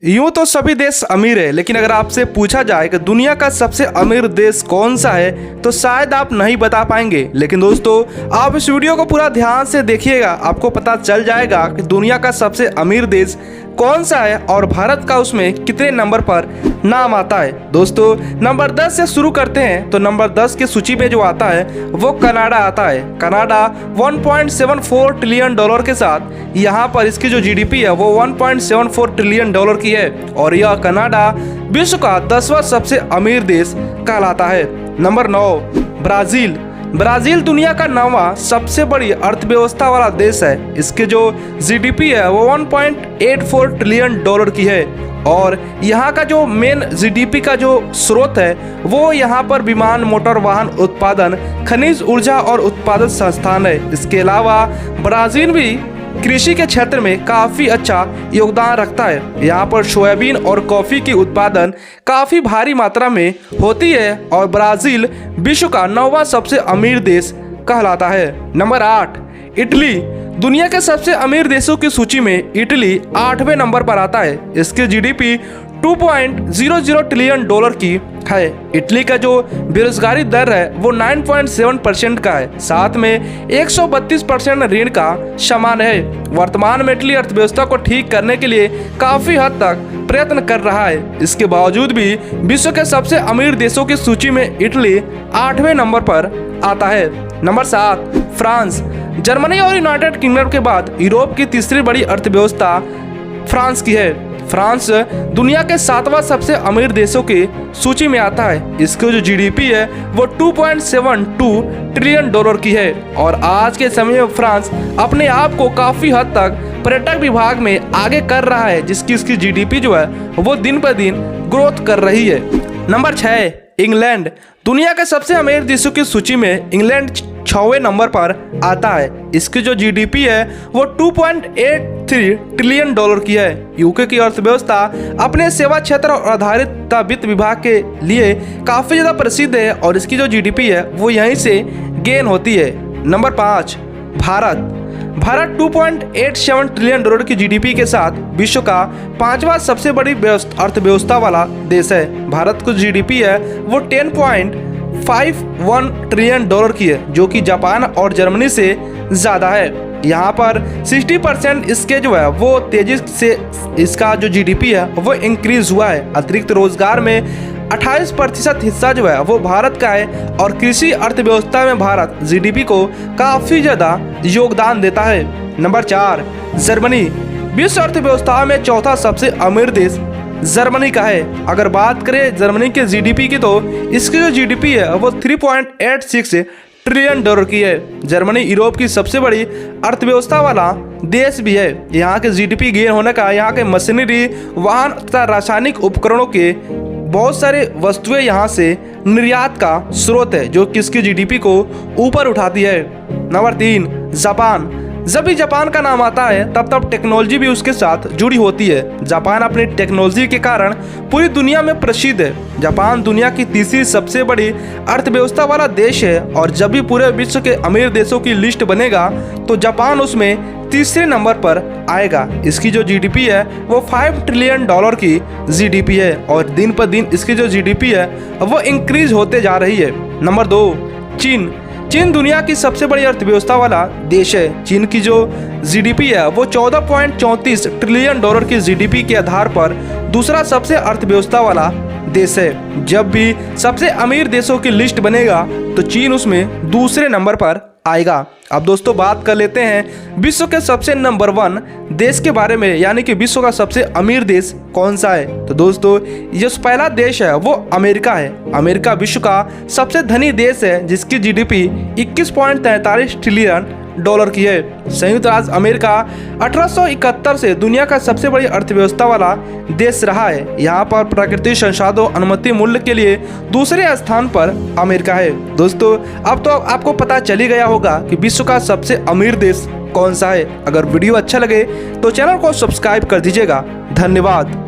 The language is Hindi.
यूं तो सभी देश अमीर है, लेकिन अगर आपसे पूछा जाए कि दुनिया का सबसे अमीर देश कौन सा है तो शायद आप नहीं बता पाएंगे। लेकिन दोस्तों, आप इस वीडियो को पूरा ध्यान से देखिएगा, आपको पता चल जाएगा कि दुनिया का सबसे अमीर देश कौन सा है और भारत का उसमें कितने नंबर पर नाम आता है। दोस्तों, नंबर 10 से शुरू करते हैं तो नंबर 10 की सूची में जो आता है वो कनाडा आता है। कनाडा 1.74 ट्रिलियन डॉलर के साथ यहाँ पर इसकी जो जीडीपी है वो 1.74 ट्रिलियन डॉलर की है और यह कनाडा विश्व का 10वां सबसे अमीर देश कहलाता है। Number 9 Brazil. ब्राजील दुनिया का 9वां सबसे बड़ी अर्थव्यवस्था वाला देश है। इसके जो जीडीपी है वो 1.84 ट्रिलियन डॉलर की है और यहाँ का जो मेन जीडीपी का जो स्रोत है वो यहाँ पर विमान, मोटर वाहन उत्पादन, खनिज ऊर्जा और उत्पादन संस्थान है। इसके अलावा ब्राजील भी कृषि के क्षेत्र में काफ़ी अच्छा योगदान रखता है। यहाँ पर सोयाबीन और कॉफ़ी की उत्पादन काफ़ी भारी मात्रा में होती है और ब्राज़ील विश्व का 9वां सबसे अमीर देश कहलाता है। Number 8 Italy. दुनिया के सबसे अमीर देशों की सूची में इटली 8वें नंबर पर आता है। इसकी जीडीपी 2.00 ट्रिलियन डॉलर की है। इटली का जो बेरोजगारी दर है वो 9.7% का है, साथ में 132% ऋण का समान है। वर्तमान में इटली अर्थव्यवस्था को ठीक करने के लिए काफ़ी हद तक प्रयत्न कर रहा है। इसके बावजूद भी विश्व के सबसे अमीर देशों की सूची में इटली 8वें नंबर पर आता है। Number 7 France. जर्मनी और यूनाइटेड किंगडम के बाद यूरोप की तीसरी बड़ी अर्थव्यवस्था फ्रांस की है। फ्रांस दुनिया के 7वां सबसे अमीर देशों की सूची में आता है। इसकी जो जीडीपी है वो 2.72 ट्रिलियन डॉलर की है और आज के समय में फ्रांस अपने आप को काफ़ी हद तक पर्यटक विभाग में आगे कर रहा है, जिसकी इसकी जीडीपी जो है वो दिन पर दिन ग्रोथ कर रही है। Number 6 England. दुनिया के सबसे अमीर देशों की सूची में इंग्लैंड 6वें नंबर पर आता है। इसकी जो जीडीपी है वो 2.83 ट्रिलियन डॉलर की है। यूके की अर्थव्यवस्था अपने सेवा क्षेत्र और आधारित वित्त विभाग के लिए काफ़ी ज़्यादा प्रसिद्ध है और इसकी जो जीडीपी है वो यहीं से गेन होती है। Number 5 Bharat. Bharat 2.87 trillion dollar की जीडीपी के साथ विश्व का 5वां सबसे बड़ी अर्थव्यवस्था वाला देश है। भारत की जीडीपी है वो 10.51 ट्रिलियन डॉलर की है, जो कि जापान और जर्मनी से ज़्यादा है। यहाँ पर 60% इसके जो है वो तेजी से इसका जो जीडीपी है वो इंक्रीज हुआ है। अतिरिक्त रोजगार में 28% हिस्सा जो है वो भारत का है और कृषि अर्थव्यवस्था में भारत जीडीपी को काफ़ी ज़्यादा योगदान देता है। Number 4 Germany. विश्व अर्थव्यवस्था में चौथा सबसे अमीर देश जर्मनी का है। अगर बात करें जर्मनी के जीडीपी की तो इसकी जो जीडीपी है वो 3.86 ट्रिलियन डॉलर की है। जर्मनी यूरोप की सबसे बड़ी अर्थव्यवस्था वाला देश भी है। यहाँ के जीडीपी गेन होने का यहाँ के मशीनरी, वाहन तथा रासायनिक उपकरणों के बहुत सारे वस्तुएं यहाँ से निर्यात का स्रोत है, जो कि इसकी जीडीपी को ऊपर उठाती है। Number 3 Japan. जब भी जापान का नाम आता है तब टेक्नोलॉजी भी उसके साथ जुड़ी होती है। जापान अपनी टेक्नोलॉजी के कारण पूरी दुनिया में प्रसिद्ध है। जापान दुनिया की तीसरी सबसे बड़ी अर्थव्यवस्था वाला देश है और जब भी पूरे विश्व के अमीर देशों की लिस्ट बनेगा तो जापान उसमें तीसरे नंबर पर आएगा। इसकी जो जीडीपी है वो 5 ट्रिलियन डॉलर की जीडीपी है और दिन पर दिन इसकी जो जीडीपी है वो इंक्रीज होते जा रही है। नंबर 2 चीन। चीन दुनिया की सबसे बड़ी अर्थव्यवस्था वाला देश है। चीन की जो जीडीपी है वो 14.34 ट्रिलियन डॉलर की जीडीपी के आधार पर दूसरा सबसे अर्थव्यवस्था वाला देश है। जब भी सबसे अमीर देशों की लिस्ट बनेगा तो चीन उसमें दूसरे नंबर पर आएगा। अब दोस्तों, बात कर लेते हैं विश्व के सबसे नंबर 1 देश के बारे में, यानी कि विश्व का सबसे अमीर देश कौन सा है। तो दोस्तों, ये पहला देश है वो अमेरिका है। अमेरिका विश्व का सबसे धनी देश है, जिसकी जीडीपी 21.43 ट्रिलियन डॉलर की है। संयुक्त राज्य अमेरिका 1871 से दुनिया का सबसे बड़ी अर्थव्यवस्था वाला देश रहा है। यहाँ पर प्राकृतिक संसाधनों अनुमति मूल्य के लिए दूसरे स्थान पर अमेरिका है। दोस्तों, अब तो आपको पता चल ही गया होगा कि विश्व का सबसे अमीर देश कौन सा है। अगर वीडियो अच्छा लगे तो चैनल को सब्सक्राइब कर दीजिएगा। धन्यवाद।